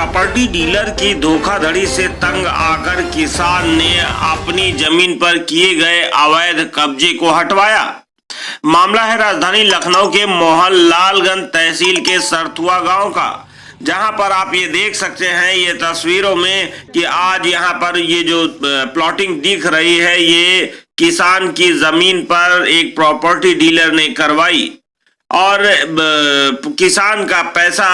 Property dealer की धोखाधड़ी से तंग आकर किसान ने अपनी जमीन पर किए गए अवैध कब्जे को हटवाया। मामला है राजधानी लखनऊ के मोहनलालगंज तहसील के सरथुआ गांव का, जहां पर आप ये देख सकते हैं ये तस्वीरों में कि आज यहां पर ये जो प्लॉटिंग दिख रही है ये किसान की जमीन पर एक प्रॉपर्टी डीलर ने करवाई और किसान का पैसा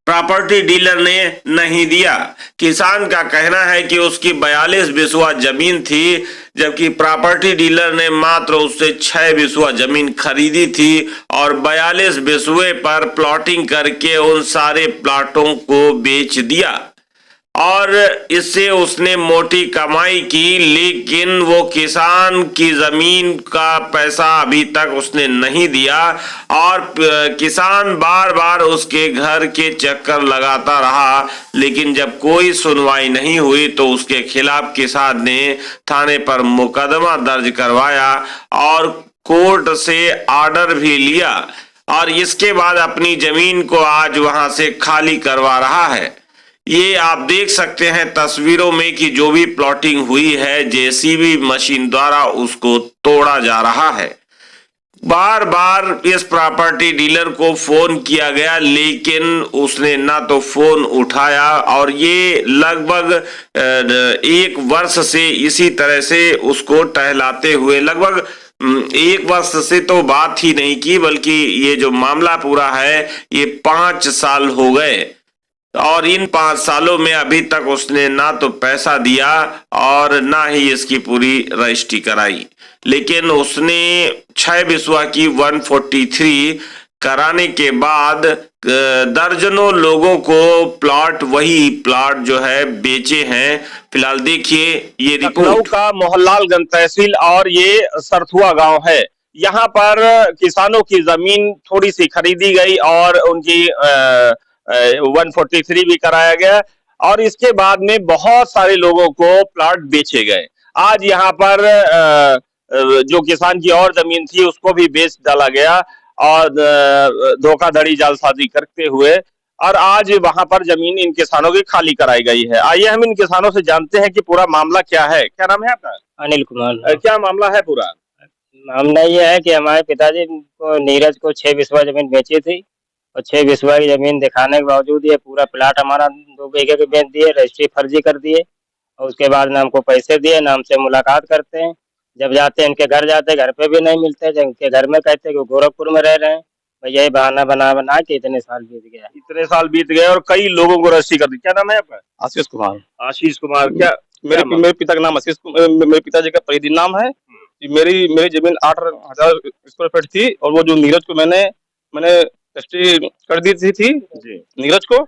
प्रॉपर्टी डीलर ने नहीं दिया। किसान का कहना है कि उसकी 42 बिस्वा जमीन थी, जबकि प्रॉपर्टी डीलर ने मात्र उससे 6 बिस्वा जमीन खरीदी थी और 42 बिस्वे पर प्लॉटिंग करके उन सारे प्लॉटों को बेच दिया और इससे उसने मोटी कमाई की। लेकिन वो किसान की जमीन का पैसा अभी तक उसने नहीं दिया और किसान बार बार उसके घर के चक्कर लगाता रहा, लेकिन जब कोई सुनवाई नहीं हुई तो उसके खिलाफ किसान ने थाने पर मुकदमा दर्ज करवाया और कोर्ट से ऑर्डर भी लिया और इसके बाद अपनी जमीन को आज वहां से खाली करवा रहा है। ये आप देख सकते हैं तस्वीरों में कि जो भी प्लॉटिंग हुई है जेसीबी मशीन द्वारा उसको तोड़ा जा रहा है। बार बार इस प्रॉपर्टी डीलर को फोन किया गया लेकिन उसने ना तो फोन उठाया और ये लगभग 1 वर्ष से इसी तरह से उसको टहलाते हुए, लगभग 1 वर्ष से तो बात ही नहीं की, बल्कि ये जो मामला पूरा है ये 5 साल हो गए और इन 5 सालों में अभी तक उसने ना तो पैसा दिया और ना ही इसकी पूरी रजिस्ट्री कराई। लेकिन उसने 6 बिस्वा की 143 कराने के बाद दर्जनों लोगों को वही प्लॉट जो है बेचे हैं। फिलहाल देखिए ये लखनऊ का मोहनलालगंज तहसील और ये सरथुआ गांव है। यहाँ पर किसानों की जमीन थोड़ी सी खरीदी गई और उनकी 143 भी कराया गया और इसके बाद में बहुत सारे लोगों को प्लॉट बेचे गए। आज यहाँ पर जो किसान की और जमीन थी उसको भी बेच डाला गया और धोखाधड़ी जालसाजी करते हुए, और आज वहां पर जमीन इन किसानों की खाली कराई गई है। आइए हम इन किसानों से जानते हैं कि पूरा मामला क्या है। क्या नाम है आपका? अनिल कुमार। क्या मामला है पूरा? मामला ये है कि हमारे पिताजी को नीरज को 6 बिस्वा जमीन बेची थी और 6 बिस्वा की जमीन दिखाने के बावजूद ये पूरा प्लाट हमारा 2 बीघे के बेच दिए, रजिस्ट्री फर्जी कर दिए और उसके बाद ना हमको पैसे दिए ना हमसे मुलाकात करते हैं। जब जाते हैं इनके घर जाते घर पे भी नहीं मिलते, जब इनके घर में कहते हैं कि गोरखपुर में रह रहे हैं। भाई यही बहाना बना के इतने साल बीत गया। इतने साल बीत गए और कई लोगों को रजिस्ट्री कर दी। क्या नाम है आपका? आशीष कुमार। आशीष कुमार। क्या मेरे पिता का नाम आशीष, मेरे पिताजी का परिधि नाम है। मेरी जमीन 8,000 स्क्वायर फीट थी और वो जो नीरज को मैंने रजिस्ट्री कर दी थी नीरज को,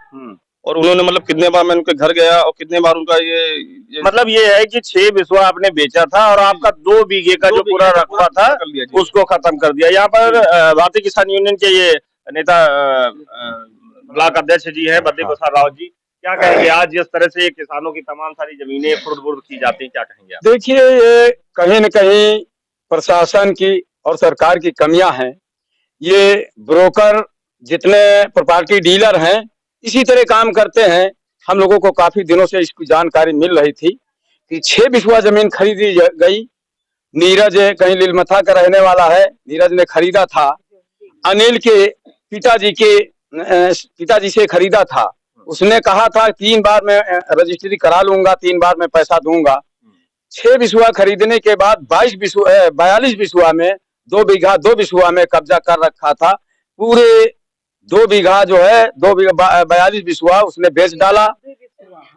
और उन्होंने मतलब कितने बार मैं उनके घर गया और कितने बार उनका ये मतलब ये है कि 6 बिस्वा आपने बेचा था और आपका 2 बीघे का जो पूरा रकबा था उसको खत्म कर दिया। यहाँ पर भारतीय किसान यूनियन के ये नेता ब्लॉक अध्यक्ष जी है बद्दी प्रसाद राव जी, क्या कहेंगे आज जिस तरह से किसानों की तमाम सारी जमीनें फुर्द की जाती है, क्या कहेंगे आप? देखिए ये कहीं न कहीं प्रशासन की और सरकार की कमियां हैं। ये ब्रोकर जितने प्रॉपर्टी डीलर हैं इसी तरह काम करते हैं। हम लोगों को काफी दिनों से इसकी जानकारी मिल रही थी कि 6 बिस्वा जमीन खरीदी गई। नीरज कहीं लीलमथा का रहने वाला है, नीरज ने खरीदा था, अनिल के पिताजी से खरीदा था। उसने कहा था 3 बार मैं रजिस्ट्री करा लूंगा, 3 बार मैं पैसा दूंगा। 6 बिस्वा खरीदने के बाद 42 बिस्वा में 2 बिस्वा में कब्जा कर रखा था। पूरे 2 बीघा जो है 42 बिस्वा उसने बेच डाला।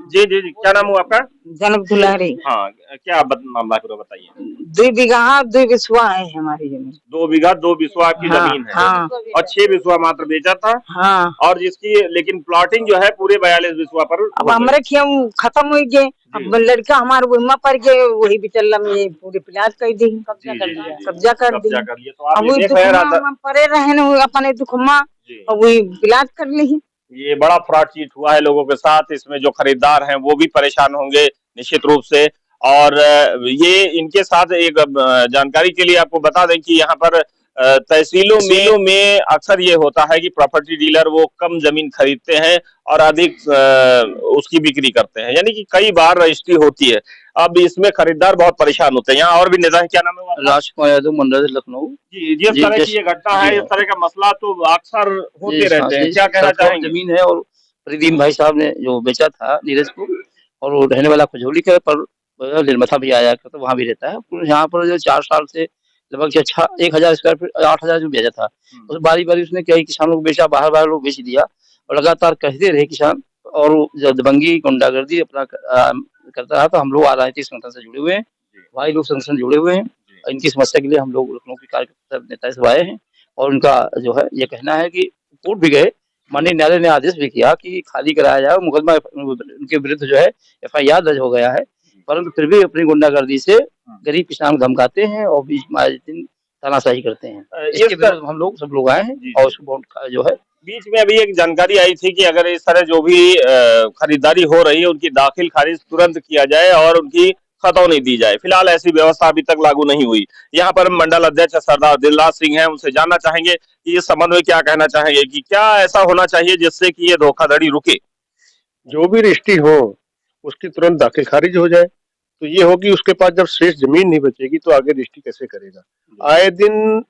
जी जी जी, क्या नाम हुआ आपका? जनक दुलारी। हाँ, क्या मामला पूरा बताइए। 2 बीघा 2 बिस्वा है हमारी जमीन। 2 बीघा 2 बिस्वा की जमीन है। हाँ। और 6 बिस्वा मात्र बेचा था। हाँ। और जिसकी लेकिन प्लॉटिंग जो है पूरे 42 बिस्वा पर अब हमारे खेम खत्म हो गए। अब लड़का हमारे वही पर के वही बिचल्ला में पूरी प्लाट कर दी, कब्जा कर दिया। तो आप ये देख रहे हैं परे रहे अपने दुखमा और वही प्लाट कर ली। ये बड़ा फ्रॉड चीट हुआ है लोगों के साथ। इसमें जो खरीदार हैं वो भी परेशान होंगे निश्चित रूप से। और ये इनके साथ एक जानकारी के लिए आपको बता दें कि यहाँ पर तहसीलों में अक्सर ये होता है कि प्रॉपर्टी डीलर वो कम जमीन खरीदते हैं और अधिक उसकी बिक्री करते हैं, यानी कि कई बार रजिस्ट्री होती है। अब इसमें खरीदार बहुत परेशान होते हैं। यहाँ और भी नेता है, क्या नाम है आपका? राजकुमार यादव, मंडल लखनऊ। जी, जिस तरह की ये घटना है, इस तरह का मसला तो अक्सर होते रहते हैं, क्या कहना चाहेंगे? जमीन है और फरीदीन भाई साहब ने जो बेचा था नीरज को, और वो रहने वाला खजौली का, पर निर्मथा भी आया तो वहाँ भी रहता है। यहाँ पर जो 4 साल से लगभग 1000 स्क्वायर फीट 8000 जो बेचा था, उस बारी उसने कई किसानों को बेचा, बाहर लोग बेच दिया, और लगातार कहते रहे किसान, और जो दबंगी गुंडागर्दी अपना करता रहा। तो हम लोग राजनीतिक संगठन से जुड़े हुए हैं, भाई लोग संगठन से जुड़े हुए हैं। इनकी समस्या के लिए हम लोग लखनऊ के कार्यकर्ता नेता से आए हैं, और उनका जो है ये कहना है कि कोर्ट भी गए, माननीय न्यायालय ने आदेश भी किया कि खाली कराया जाए, मुकदमा उनके विरुद्ध जो है FIR दर्ज हो गया है, परंतु फिर भी अपनी गुंडागर्दी से गरीब किसान को धमकाते हैं और बीच में आए दिन तानाशाही करते हैं। इसके विरुद्ध हम लोग सब लोग आए हैं, और उसको जो है बीच में अभी एक जानकारी आई थी कि अगर इस तरह जो भी खरीदारी हो रही है उनकी दाखिल खारिज तुरंत किया जाए और उनकी खतौनी दी जाए। फिलहाल ऐसी व्यवस्था अभी तक लागू नहीं हुई। यहाँ पर मंडल अध्यक्ष सरदार दिलराज सिंह हैं, उनसे जानना चाहेंगे कि इस संबंध में क्या कहना चाहेंगे, कि क्या ऐसा होना चाहिए जिससे कि ये धोखाधड़ी रुके। जो भी रजिस्ट्री हो उसकी तुरंत दाखिल खारिज हो जाए, तो ये होगी उसके पास जब शेष जमीन नहीं बचेगी तो आगे रजिस्ट्री कैसे करेगा। आए दिन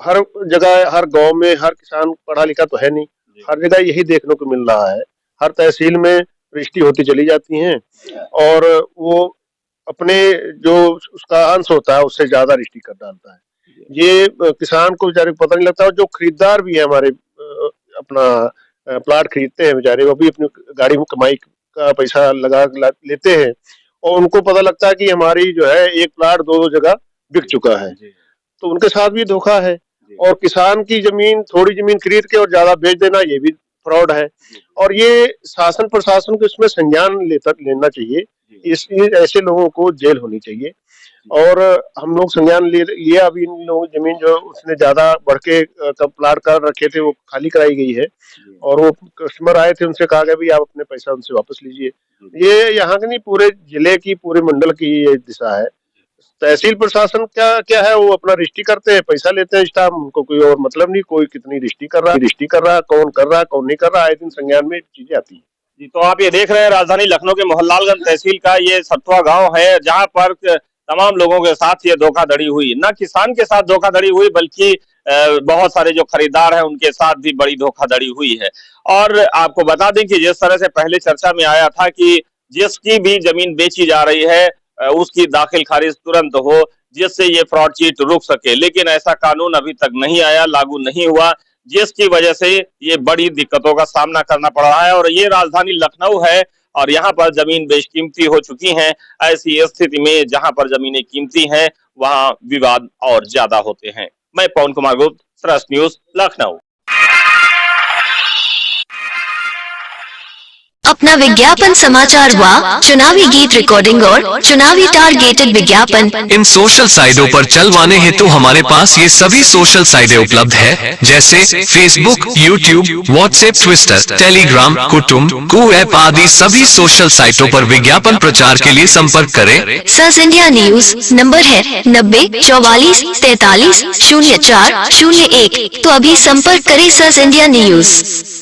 हर जगह, हर गांव में, हर किसान पढ़ा लिखा तो है नहीं, हर जगह यही देखने को मिल रहा है। हर तहसील में रजिस्ट्री होती चली जाती हैं, और वो अपने जो उसका अंश होता है उससे ज्यादा रजिस्ट्री कर डालता है। ये किसान को बेचारे को पता नहीं लगता। और जो खरीदार भी है हमारे, अपना प्लाट खरीदते हैं बेचारे, वो भी अपनी गाड़ी में कमाई का पैसा लगा लेते हैं, और उनको पता लगता है कि हमारी जो है एक प्लाट 2 जगह बिक चुका है, तो उनके साथ भी धोखा है। और किसान की जमीन, थोड़ी जमीन खरीद के और ज्यादा बेच देना, ये भी फ्रॉड है। और ये शासन प्रशासन को इसमें संज्ञान लेना चाहिए। इसलिए ऐसे लोगों को जेल होनी चाहिए, और हम लोग संज्ञान लिया। अभी इन लोगों की जमीन जो उसने ज्यादा बढ़ के प्लाट कर रखे थे वो खाली कराई गई है, और वो कस्टमर आए थे, उनसे कहा गया भी आप अपने पैसा उनसे वापस लीजिए। ये यहाँ की नहीं, पूरे जिले की, पूरे मंडल की ये दिशा है। तहसील प्रशासन क्या है, वो अपना रजिस्ट्री करते हैं, पैसा लेते हैं स्टाम्प, उनको कोई और मतलब नहीं, कोई कितनी रजिस्ट्री कर रहा है, कौन कर रहा है, कौन नहीं कर रहा है, आए दिन संज्ञान में चीजें आती है। जी, तो आप ये देख रहे हैं राजधानी लखनऊ के मोहनलालगंज तहसील का ये सतवा गांव है, जहां पर तमाम लोगों के साथ ये धोखाधड़ी हुई। न किसान के साथ धोखाधड़ी हुई, बल्कि बहुत सारे जो खरीदार हैं उनके साथ भी बड़ी धोखाधड़ी हुई है। और आपको बता दें कि जिस तरह से पहले चर्चा में आया था कि जिसकी भी जमीन बेची जा रही है उसकी दाखिल खारिज तुरंत हो, जिससे ये फ्रॉड चीट रुक सके, लेकिन ऐसा कानून अभी तक नहीं आया, लागू नहीं हुआ, जिसकी वजह से ये बड़ी दिक्कतों का सामना करना पड़ रहा है। और ये राजधानी लखनऊ है, और यहाँ पर जमीन बेशकीमती हो चुकी हैं। ऐसी स्थिति में जहाँ पर जमीनें कीमती हैं, वहाँ विवाद और ज्यादा होते हैं। मैं पवन कुमार गुप्त, सरस न्यूज, लखनऊ। अपना विज्ञापन, समाचार व चुनावी गीत रिकॉर्डिंग और चुनावी टारगेटेड विज्ञापन इन सोशल साइटों पर चलवाने हेतु हमारे पास ये सभी सोशल साइटें उपलब्ध है, जैसे Facebook, YouTube, WhatsApp, Twitter, Telegram, कुटुंब, ऐप आदि सभी सोशल साइटों पर विज्ञापन प्रचार के लिए संपर्क करें। सस इंडिया न्यूज, नंबर है 90 44 43 04 01। तो अभी संपर्क करें सस इंडिया न्यूज।